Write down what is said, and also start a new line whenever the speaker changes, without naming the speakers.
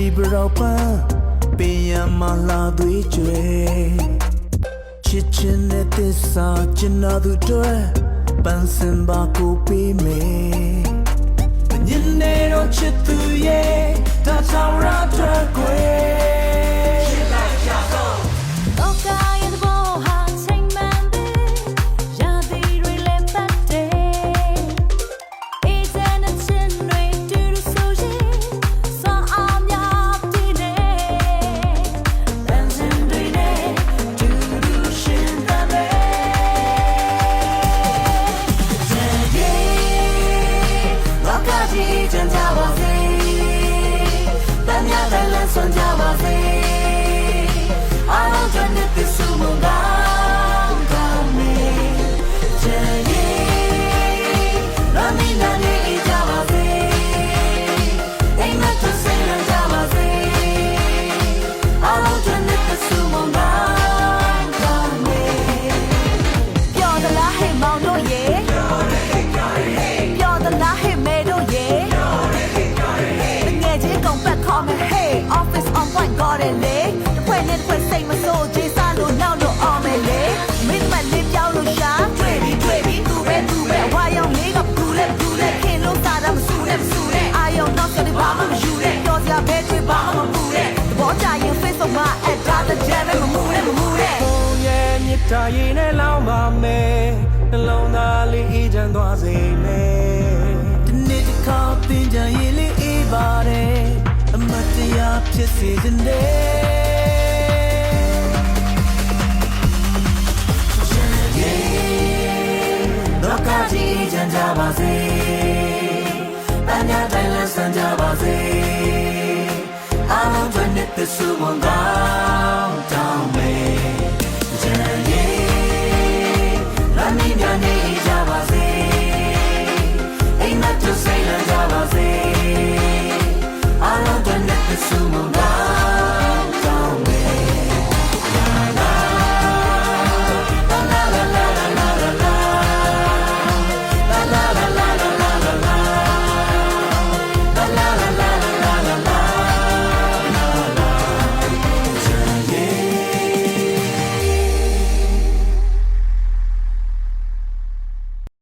ဒီဘရောက်ပန်းပင်ရမလာသွေးကြွယ်ချစ်ချင်းနဲ့သစ္စာကျင်နာသူတွေပန်းစင်ပါကိုပေးမယ်ညနေတော့ချစ်သူရဲ့ဒါချောင်းရတဲ့ကွယ်ချစ်လိုက်ကြတော့တော့ကရဲ့ဘောဟာချိန်မှန်တယ်ရာသီတွေလည်းပတ်တယ်အေးတဲ့နဲ့ချင်းတွေတူတူဆိုရင်စောအောင်များတည်နေပန်းစင်တွေနဲ့တူတူရှင်တယ်လောကကြီးချမ်းသာပါစေတမ်းများလည်းလန်းစွမ်းကြပါစေအားလုံးကျွမ်းတဲ့သစ္စာမကောင်းကောင်းမေချမ်းရဲ့ရမီနာနေကြပါစေအိမ်မက်သူစိတ်လန်းကြပါစေအားလုံးကျွမ်းတဲ့သစ္စာမကောင်းကောင်းမေပြောသလားဟဲ့မောင်တို့ရဲ့ပြောသလားဟဲ့မေတို့ရဲ့ငယ်ချင်းကုန်ပတ်ခေါ်မယ် Hey office on point ကောတယ်လေတစ်ခွက်နဲ့တစ်ခွက်စိတ်မဆိုးကြီးစားလို့နောက်လို့အောင်မယ်လေမင်းမလေးပြောင်းလို့ရှာတွေ့ပြီးသူပဲဝါရောင်လေးကဘူးလဲခင်လို့စားတာမဆူနဲ့အာယုံတော့ဆိုနေဘာမှမယူနဲ့ပြောစရာပဲတွေ့ပါမှမပူနဲ့ဘောကြရင် Facebook မှာအတားတဲ့ကြမ်းမမှုနဲ့ဘုံရဲ့မြစ်တာရင်နဲ့လောင်းပါမယ်နှလုံးသားလေးအေးချမ်းသွားစေမယ်ဒီနေ့တစ်ခါသင်ကြရင်လေးအေးပါတယ်အမတ်တရားဖြစ်စေခြင်းနဲ့လောကကြီးချမ်းသာပါစေတန်မြတ်တိုင်းလန်းဆန်းကြပါစေအားလုံးကျွမ်းတဲ့သစ္စာမကော